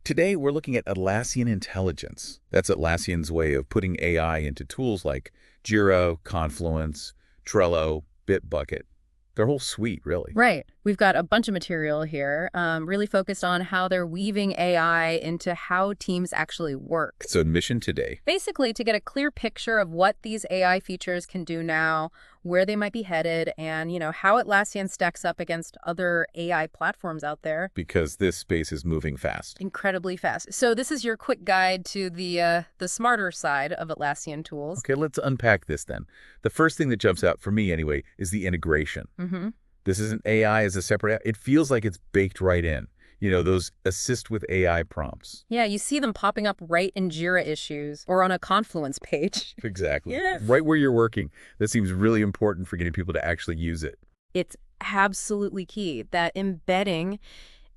Today, we're looking at Atlassian Intelligence. That's Atlassian's way of putting AI into tools like Jira, Confluence, Trello, Bitbucket. Their whole suite, really. Right. We've got a bunch of material here, really focused on how they're weaving AI into how teams actually work. So mission today. Basically, to get a clear picture of what these AI features can do now, where they might be headed, and, how Atlassian stacks up against other AI platforms out there. Because this space is moving fast. Incredibly fast. So this is your quick guide to the smarter side of Atlassian tools. Okay, let's unpack this then. The first thing that jumps out, for me anyway, is the integration. This isn't AI as a separate app. It feels like it's baked right in. Those assist with AI prompts. Yeah, you see them popping up right in Jira issues or on a Confluence page. Exactly. Yes. Right where you're working. That seems really important for getting people to actually use it. It's absolutely key. That embedding,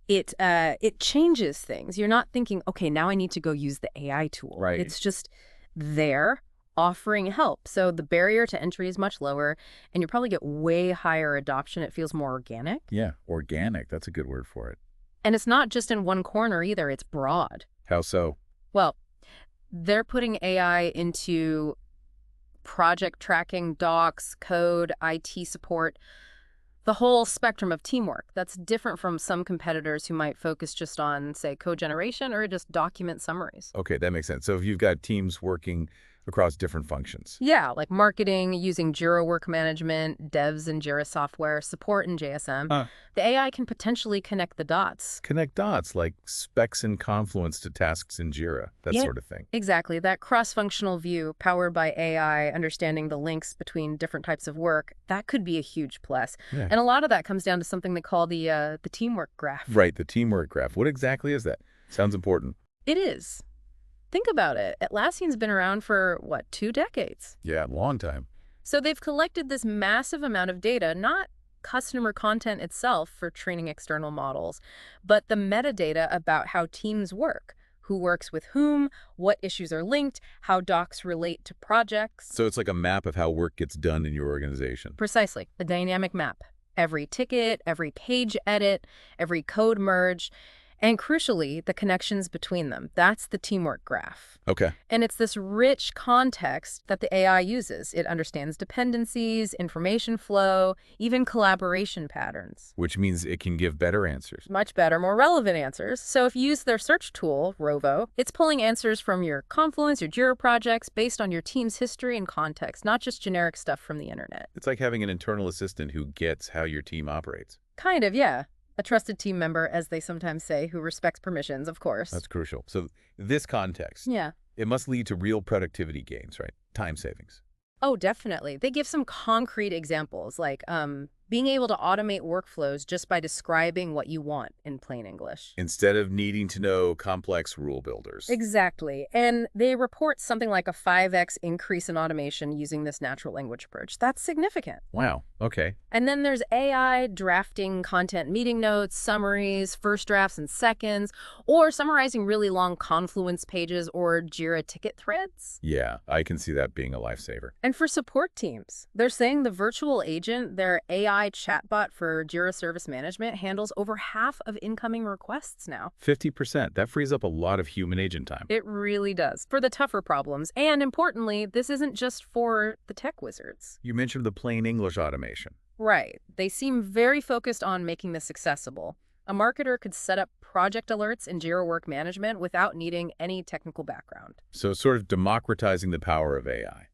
it changes things. You're not thinking, okay, now I need to go use the AI tool. Right. It's just there offering help. So the barrier to entry is much lower, and you probably get way higher adoption. It feels more organic. Yeah, organic. That's a good word for it. And it's not just in one corner either. It's broad. How so? Well, they're putting AI into project tracking, docs, code, IT support, the whole spectrum of teamwork. That's different from some competitors who might focus just on, say, code generation or just document summaries. Okay, that makes sense. So if you've got teams working across different functions. Yeah, like marketing using Jira work management, devs in Jira software, support in JSM. The AI can potentially connect the dots. Connect dots like specs in Confluence to tasks in Jira, that sort of thing. Exactly. That cross-functional view powered by AI, understanding the links between different types of work, that could be a huge plus. Yeah. And a lot of that comes down to something they call the teamwork graph. Right, the teamwork graph. What exactly is that? Sounds important. It is. Think about it. Atlassian's been around for, 2 decades? Yeah, long time. So they've collected this massive amount of data, not customer content itself for training external models, but the metadata about how teams work, who works with whom, what issues are linked, how docs relate to projects. So it's like a map of how work gets done in your organization. Precisely, a dynamic map. Every ticket, every page edit, every code merge, and crucially, the connections between them. That's the teamwork graph. Okay. And it's this rich context that the AI uses. It understands dependencies, information flow, even collaboration patterns. Which means it can give better answers. Much better, more relevant answers. So if you use their search tool, Rovo, it's pulling answers from your Confluence, your Jira projects based on your team's history and context, not just generic stuff from the internet. It's like having an internal assistant who gets how your team operates. Kind of, yeah. A trusted team member, as they sometimes say, who respects permissions, of course. That's crucial. So this context, Yeah. it must lead to real productivity gains, right? Time savings. Oh, definitely. They give some concrete examples, like being able to automate workflows just by describing what you want in plain English. Instead of needing to know complex rule builders. Exactly. And they report something like a 5x increase in automation using this natural language approach. That's significant. Wow. Okay. And then there's AI drafting content meeting notes, summaries, first drafts in seconds, or summarizing really long Confluence pages or Jira ticket threads. Yeah, I can see that being a lifesaver. And for support teams, they're saying the virtual agent, their AI chatbot for Jira Service Management, handles over half of incoming requests now. 50%. That frees up a lot of human agent time. It really does, for the tougher problems. And importantly, this isn't just for the tech wizards. You mentioned the plain English automation. Right. They seem very focused on making this accessible. A marketer could set up project alerts in Jira Work Management without needing any technical background. So it's sort of democratizing the power of AI,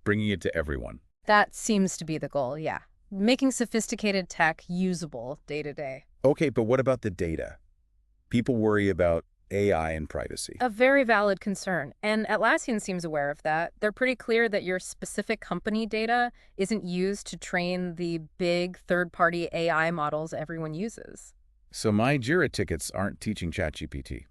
bringing it to everyone. That seems to be the goal, yeah. Making sophisticated tech usable day to day. Okay, but what about the data? People worry about AI and privacy. A very valid concern, and Atlassian seems aware of that. They're pretty clear that your specific company data isn't used to train the big third-party AI models everyone uses. So my Jira tickets aren't teaching ChatGPT.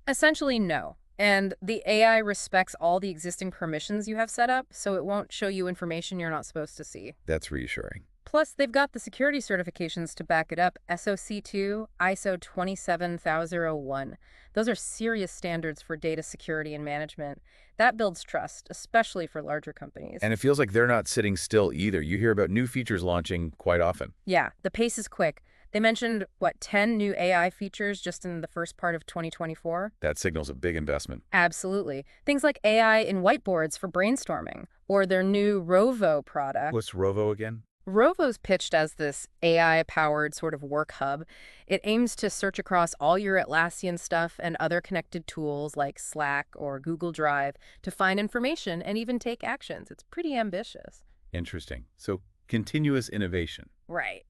Essentially, no. And the AI respects all the existing permissions you have set up, so it won't show you information you're not supposed to see. That's reassuring. Plus, they've got the security certifications to back it up, SOC 2, ISO 27001. Those are serious standards for data security and management. That builds trust, especially for larger companies. And it feels like they're not sitting still either. You hear about new features launching quite often. Yeah, the pace is quick. They mentioned, what, 10 new AI features just in the first part of 2024? That signals a big investment. Absolutely. Things like AI in whiteboards for brainstorming, or their new Rovo product. What's Rovo again? Rovo's pitched as this AI-powered sort of work hub. It aims to search across all your Atlassian stuff and other connected tools like Slack or Google Drive to find information and even take actions. It's pretty ambitious. Interesting. So continuous innovation. Right.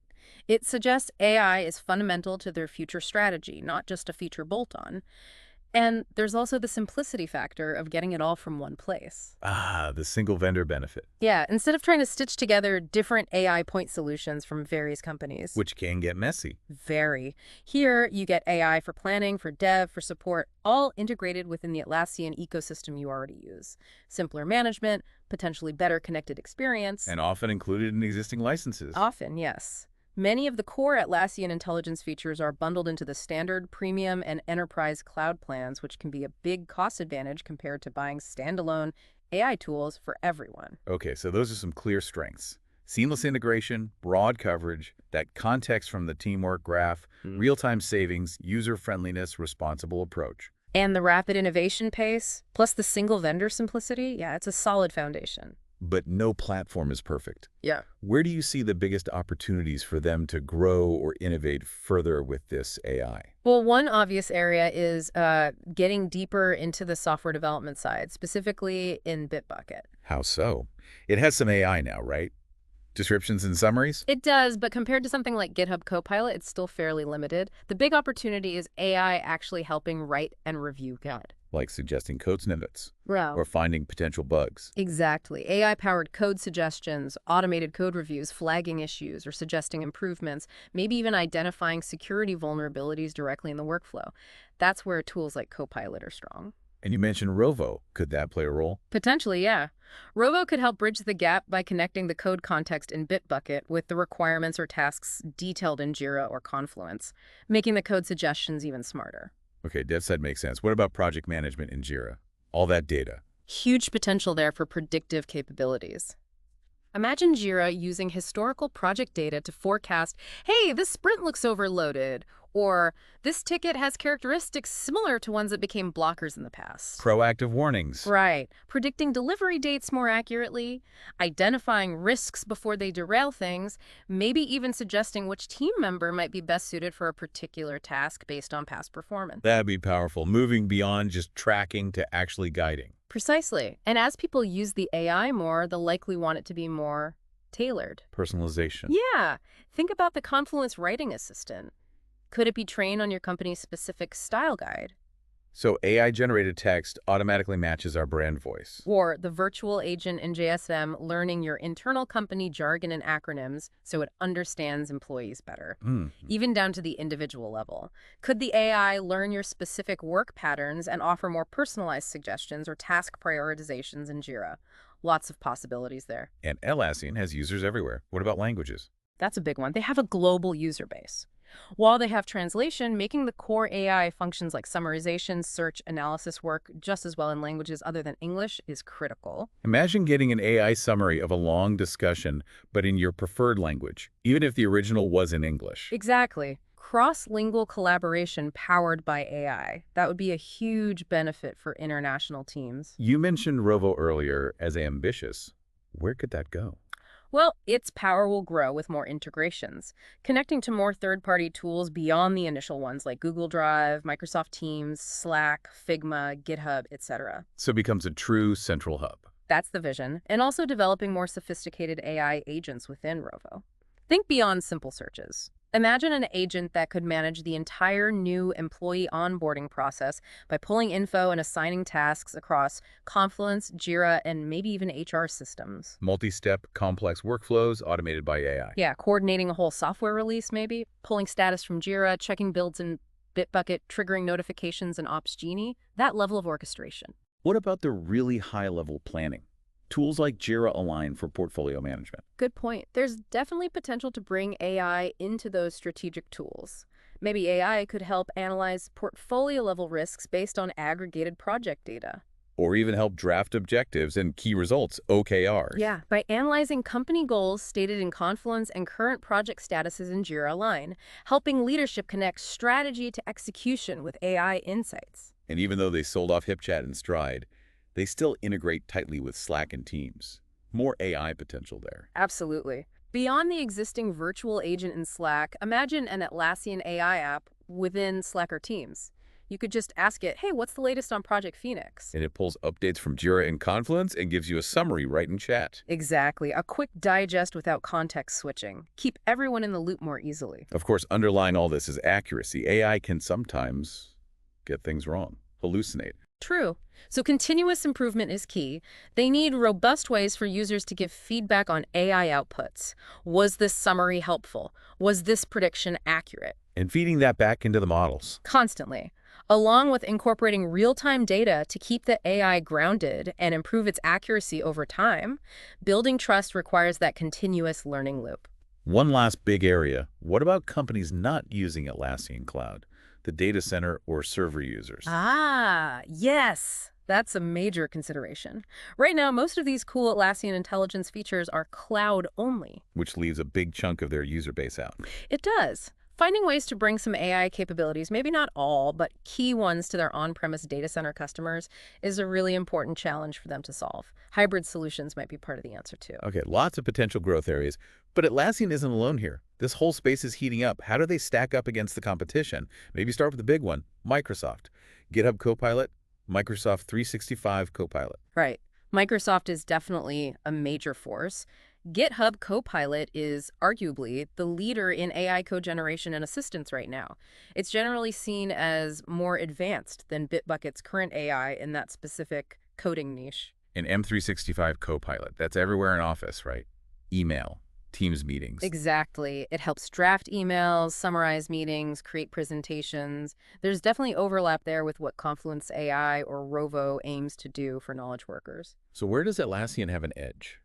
It suggests AI is fundamental to their future strategy, not just a feature bolt-on. And there's also the simplicity factor of getting it all from one place. Ah, the single vendor benefit, Yeah, instead of trying to stitch together different AI point solutions from various companies. which can get messy. Very. Here, you get AI for planning, for dev, for support, all integrated within the Atlassian ecosystem you already use. Simpler management, potentially better connected experience. And often included in existing licenses. Often, yes. Many of the core Atlassian Intelligence features are bundled into the standard, premium, and enterprise cloud plans, which can be a big cost advantage compared to buying standalone AI tools for everyone. Okay, so those are some clear strengths. Seamless integration, broad coverage, that context from the teamwork graph, real-time savings, user-friendliness, responsible approach. And the rapid innovation pace, plus the single vendor simplicity, yeah, it's a solid foundation. But no platform is perfect. Yeah. Where do you see the biggest opportunities for them to grow or innovate further with this AI? Well, one obvious area is getting deeper into the software development side, specifically in Bitbucket. How so? It has some AI now, right? Descriptions and summaries? It does, but compared to something like GitHub Copilot, it's still fairly limited. The big opportunity is AI actually helping write and review code. Like suggesting code snippets Wow. or finding potential bugs. Exactly. AI-powered code suggestions, automated code reviews, flagging issues, or suggesting improvements, maybe even identifying security vulnerabilities directly in the workflow. That's where tools like Copilot are strong. And you mentioned Rovo. Could that play a role? Potentially, yeah. Rovo could help bridge the gap by connecting the code context in Bitbucket with the requirements or tasks detailed in Jira or Confluence, making the code suggestions even smarter. Okay, dev side makes sense. What about project management in Jira? All that data. Huge potential there for predictive capabilities. Imagine Jira using historical project data to forecast, hey, this sprint looks overloaded, or this ticket has characteristics similar to ones that became blockers in the past. Proactive warnings. Right. Predicting delivery dates more accurately, identifying risks before they derail things, maybe even suggesting which team member might be best suited for a particular task based on past performance. That'd be powerful, moving beyond just tracking to actually guiding. Precisely. And as people use the AI more, they'll likely want it to be more tailored. Personalization. Yeah. Think about the Confluence writing assistant. Could it be trained on your company's specific style guide? So AI-generated text automatically matches our brand voice. Or the virtual agent in JSM learning your internal company jargon and acronyms so it understands employees better, even down to the individual level. Could the AI learn your specific work patterns and offer more personalized suggestions or task prioritizations in Jira? Lots of possibilities there. And Atlassian has users everywhere. What about languages? That's a big one. They have a global user base. While they have translation, making the core AI functions like summarization, search, analysis work just as well in languages other than English is critical. Imagine getting an AI summary of a long discussion, but in your preferred language, even if the original was in English. Exactly. Cross-lingual collaboration powered by AI. That would be a huge benefit for international teams. You mentioned Rovo earlier as ambitious. Where could that go? Well, its power will grow with more integrations, connecting to more third-party tools beyond the initial ones like Google Drive, Microsoft Teams, Slack, Figma, GitHub, etc. So it becomes a true central hub. That's the vision, and also developing more sophisticated AI agents within Rovo. Think beyond simple searches. Imagine an agent that could manage the entire new employee onboarding process by pulling info and assigning tasks across Confluence, Jira, and maybe even HR systems. Multi-step, complex workflows automated by AI. Yeah, coordinating a whole software release maybe, pulling status from Jira, checking builds in Bitbucket, triggering notifications in Ops Genie, that level of orchestration. What about the really high-level planning? Tools like Jira Align for portfolio management. Good point. There's definitely potential to bring AI into those strategic tools. Maybe AI could help analyze portfolio-level risks based on aggregated project data. Or even help draft objectives and key results, OKRs. Yeah, by analyzing company goals stated in Confluence and current project statuses in Jira Align, helping leadership connect strategy to execution with AI insights. And even though they sold off HipChat and Stride, they still integrate tightly with Slack and Teams. More AI potential there. Absolutely. Beyond the existing virtual agent in Slack, imagine an Atlassian AI app within Slack or Teams. You could just ask it, hey, what's the latest on Project Phoenix? And it pulls updates from Jira and Confluence and gives you a summary right in chat. Exactly. A quick digest without context switching. Keep everyone in the loop more easily. Of course, underlying all this is accuracy. AI can sometimes get things wrong, hallucinate. True. So continuous improvement is key. They need robust ways for users to give feedback on AI outputs. Was this summary helpful? Was this prediction accurate? And feeding that back into the models. Constantly, along with incorporating real-time data to keep the AI grounded and improve its accuracy over time. Building trust requires that continuous learning loop. One last big area. What about companies not using Atlassian Cloud? The data center or server users? Ah, yes. That's a major consideration. Right now, most of these cool Atlassian Intelligence features are cloud only. Which leaves a big chunk of their user base out. It does. Finding ways to bring some AI capabilities, maybe not all, but key ones to their on-premise data center customers is a really important challenge for them to solve. Hybrid solutions might be part of the answer too. Okay, lots of potential growth areas. But Atlassian isn't alone here. This whole space is heating up. How do they stack up against the competition? Maybe start with the big one, Microsoft. GitHub Copilot, Microsoft 365 Copilot. Right. Microsoft is definitely a major force. GitHub Copilot is arguably the leader in AI code generation and assistance right now. It's generally seen as more advanced than Bitbucket's current AI in that specific coding niche. And M365 Copilot, that's everywhere in Office, right? Email, Teams meetings. Exactly. It helps draft emails, summarize meetings, create presentations. There's definitely overlap there with what Confluence AI or Rovo aims to do for knowledge workers. So where does Atlassian have an edge?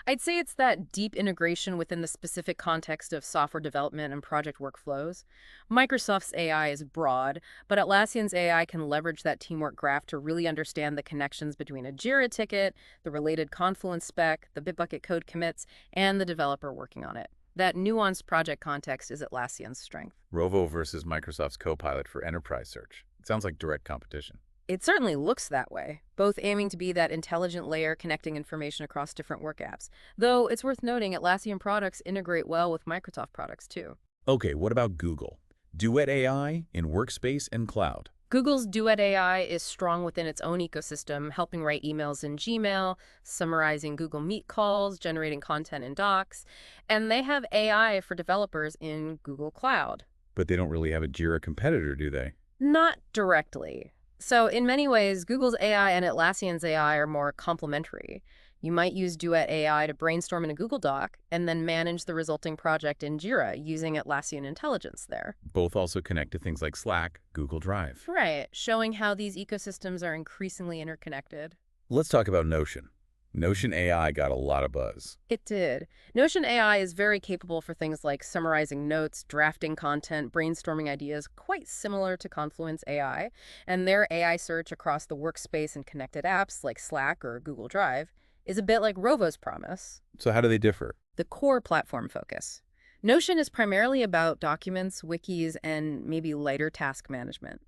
I'd say it's that deep integration within the specific context of software development and project workflows. Microsoft's AI is broad, but Atlassian's AI can leverage that teamwork graph to really understand the connections between a Jira ticket, the related Confluence spec, the Bitbucket code commits, and the developer working on it. That nuanced project context is Atlassian's strength. Rovo versus Microsoft's Copilot for enterprise search. It sounds like direct competition. It certainly looks that way, both aiming to be that intelligent layer connecting information across different work apps. Though it's worth noting Atlassian products integrate well with Microsoft products too. Okay, what about Google? Duet AI in Workspace and Cloud. Google's Duet AI is strong within its own ecosystem, helping write emails in Gmail, summarizing Google Meet calls, generating content in Docs, and they have AI for developers in Google Cloud. But they don't really have a Jira competitor, do they? Not directly. So in many ways, Google's AI and Atlassian's AI are more complementary. You might use Duet AI to brainstorm in a Google Doc and then manage the resulting project in Jira using Atlassian Intelligence there. Both also connect to things like Slack, Google Drive. Right, showing how these ecosystems are increasingly interconnected. Let's talk about Notion. Notion AI got a lot of buzz. It did. Notion AI is very capable for things like summarizing notes, drafting content, brainstorming ideas, quite similar to Confluence AI. And their AI search across the workspace and connected apps like Slack or Google Drive is a bit like Rovo's promise. So how do they differ? The core platform focus. Notion is primarily about documents, wikis, and maybe lighter task management.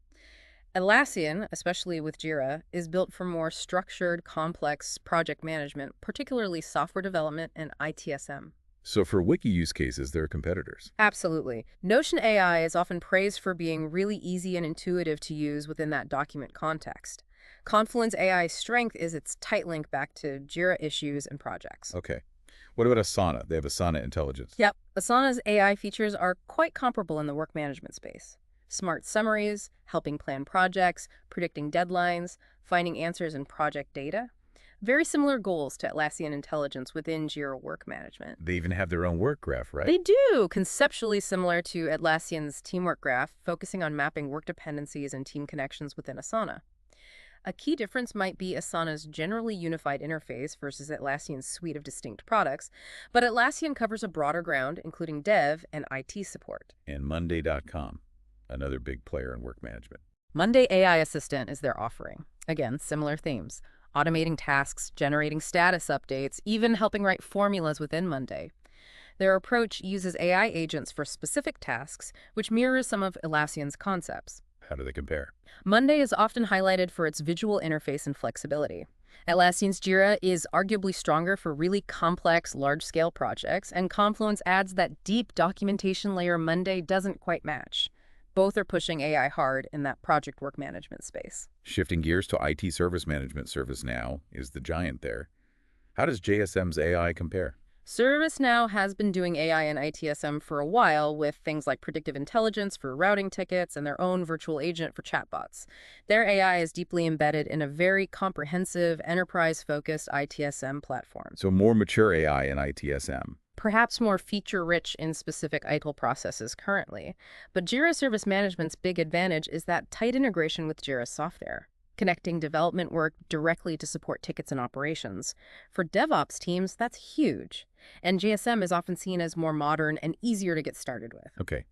Atlassian, especially with Jira, is built for more structured, complex project management, particularly software development and ITSM. So for wiki use cases, they're competitors. Absolutely. Notion AI is often praised for being really easy and intuitive to use within that document context. Confluence AI's strength is its tight link back to Jira issues and projects. Okay. What about Asana? They have Asana Intelligence. Yep. Asana's AI features are quite comparable in the work management space. Smart summaries, helping plan projects, predicting deadlines, finding answers in project data. Very similar goals to Atlassian Intelligence within Jira Work Management. They even have their own work graph, right? They do, conceptually similar to Atlassian's Teamwork Graph, focusing on mapping work dependencies and team connections within Asana. A key difference might be Asana's generally unified interface versus Atlassian's suite of distinct products, but Atlassian covers a broader ground, including dev and IT support. And Monday.com, another big player in work management. Monday AI Assistant is their offering. Again, similar themes. automating tasks, generating status updates, even helping write formulas within Monday. Their approach uses AI agents for specific tasks, which mirrors some of Atlassian's concepts. How do they compare? Monday is often highlighted for its visual interface and flexibility. Atlassian's Jira is arguably stronger for really complex, large-scale projects, and Confluence adds that deep documentation layer Monday doesn't quite match. Both are pushing AI hard in that project work management space. Shifting gears to IT service management, ServiceNow is the giant there. How does JSM's AI compare? ServiceNow has been doing AI and ITSM for a while with things like predictive intelligence for routing tickets and their own virtual agent for chatbots. Their AI is deeply embedded in a very comprehensive, enterprise-focused ITSM platform. So more mature AI in ITSM. Perhaps more feature-rich in specific ITIL processes currently. But Jira Service Management's big advantage is that tight integration with Jira software, connecting development work directly to support tickets and operations. For DevOps teams, that's huge. And JSM is often seen as more modern and easier to get started with. Okay.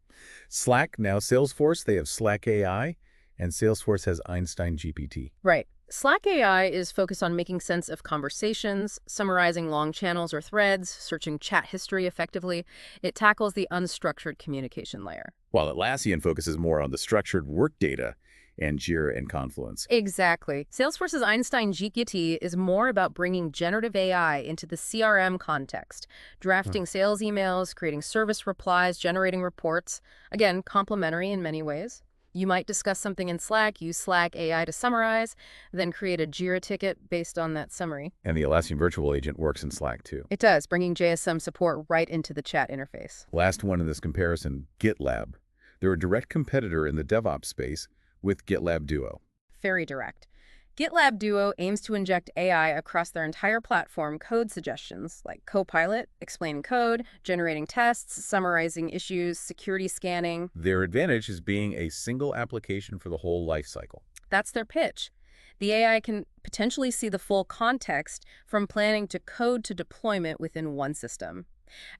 Slack, now Salesforce, they have Slack AI, and Salesforce has Einstein GPT. Right. Slack AI is focused on making sense of conversations, summarizing long channels or threads, searching chat history effectively. It tackles the unstructured communication layer. While Atlassian focuses more on the structured work data and Jira and Confluence. Exactly. Salesforce's Einstein GPT is more about bringing generative AI into the CRM context, drafting sales emails, creating service replies, generating reports. Again, complementary in many ways. You might discuss something in Slack, use Slack AI to summarize, then create a Jira ticket based on that summary. And the Atlassian Virtual Agent works in Slack too. It does, bringing JSM support right into the chat interface. Last one in this comparison, GitLab. They're a direct competitor in the DevOps space with GitLab Duo. Very direct. GitLab Duo aims to inject AI across their entire platform code suggestions, like Copilot, explaining code, generating tests, summarizing issues, security scanning. Their advantage is being a single application for the whole lifecycle. That's their pitch. The AI can potentially see the full context from planning to code to deployment within one system.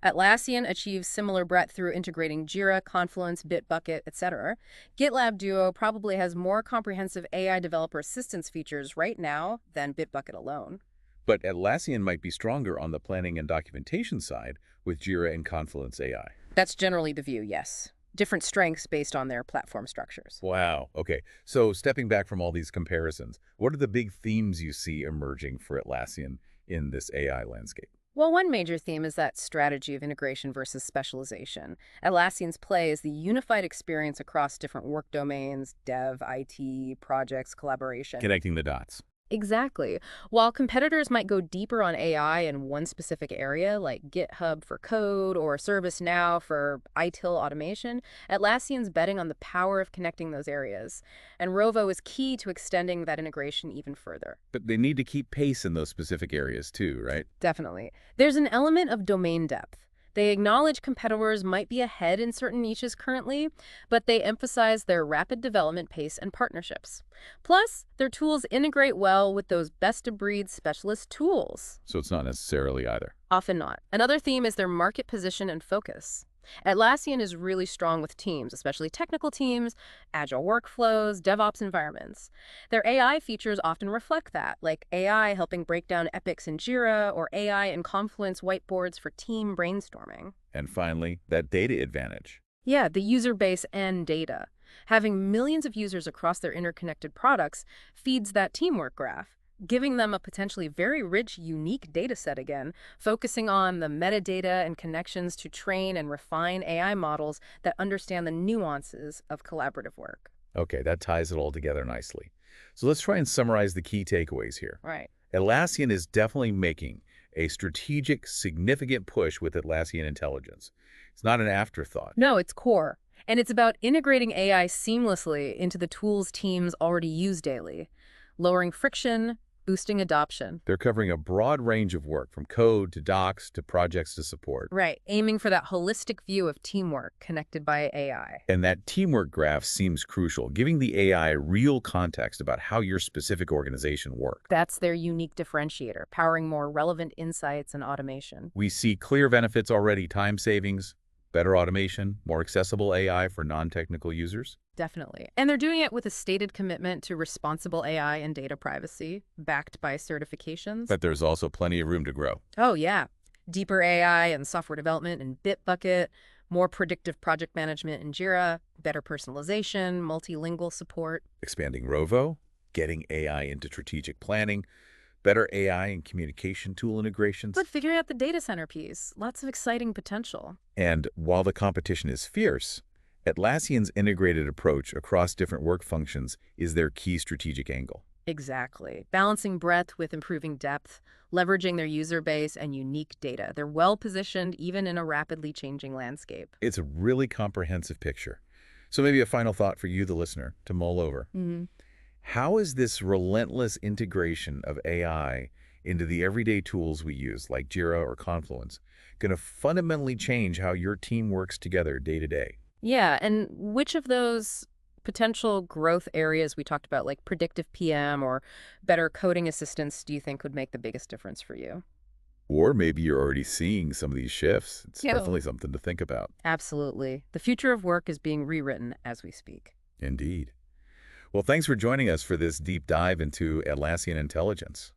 Atlassian achieves similar breadth through integrating Jira, Confluence, Bitbucket, etc. GitLab Duo probably has more comprehensive AI developer assistance features right now than Bitbucket alone. But Atlassian might be stronger on the planning and documentation side with Jira and Confluence AI. That's generally the view, yes. Different strengths based on their platform structures. Wow. Okay. So stepping back from all these comparisons, what are the big themes you see emerging for Atlassian in this AI landscape? Well, one major theme is that strategy of integration versus specialization. Atlassian's play is the unified experience across different work domains, dev, IT, projects, collaboration. Connecting the dots. Exactly. While competitors might go deeper on AI in one specific area, like GitHub for code or ServiceNow for ITIL automation, Atlassian's betting on the power of connecting those areas. And Rovo is key to extending that integration even further. But they need to keep pace in those specific areas too, right? Definitely. There's an element of domain depth. They acknowledge competitors might be ahead in certain niches currently, but they emphasize their rapid development pace and partnerships. Plus, their tools integrate well with those best-of-breed specialist tools. So it's not necessarily either. Often not. Another theme is their market position and focus. Atlassian is really strong with teams, especially technical teams, agile workflows, DevOps environments. Their AI features often reflect that, like AI helping break down epics in Jira or AI and Confluence whiteboards for team brainstorming. And finally, that data advantage. Yeah, the user base and data. Having millions of users across their interconnected products feeds that teamwork graph, giving them a potentially very rich, unique data set again, focusing on the metadata and connections to train and refine AI models that understand the nuances of collaborative work. Okay, that ties it all together nicely. So let's try and summarize the key takeaways here. Right. Atlassian is definitely making a strategic, significant push with Atlassian Intelligence. It's not an afterthought. No, it's core. And it's about integrating AI seamlessly into the tools teams already use daily, lowering friction, boosting adoption. They're covering a broad range of work, from code to docs to projects to support. Right, aiming for that holistic view of teamwork connected by AI. And that teamwork graph seems crucial, giving the AI real context about how your specific organization works. That's their unique differentiator, powering more relevant insights and automation. We see clear benefits already: time savings, better automation, more accessible AI for non-technical users. Definitely. And they're doing it with a stated commitment to responsible AI and data privacy, backed by certifications. But there's also plenty of room to grow. Oh, yeah. Deeper AI and software development in Bitbucket, more predictive project management in Jira, better personalization, multilingual support. Expanding Rovo, getting AI into strategic planning, better AI and communication tool integrations. But figuring out the data center piece, lots of exciting potential. And while the competition is fierce, Atlassian's integrated approach across different work functions is their key strategic angle. Exactly. Balancing breadth with improving depth, leveraging their user base and unique data. They're well positioned even in a rapidly changing landscape. It's a really comprehensive picture. So maybe a final thought for you, the listener, to mull over. Mhm. How is this relentless integration of AI into the everyday tools we use, like Jira or Confluence, going to fundamentally change how your team works together day to day? Yeah, and which of those potential growth areas we talked about, like predictive PM or better coding assistance, do you think would make the biggest difference for you? Or maybe you're already seeing some of these shifts. It's Yeah. definitely something to think about. Absolutely. The future of work is being rewritten as we speak. Indeed. Well, thanks for joining us for this deep dive into Atlassian Intelligence.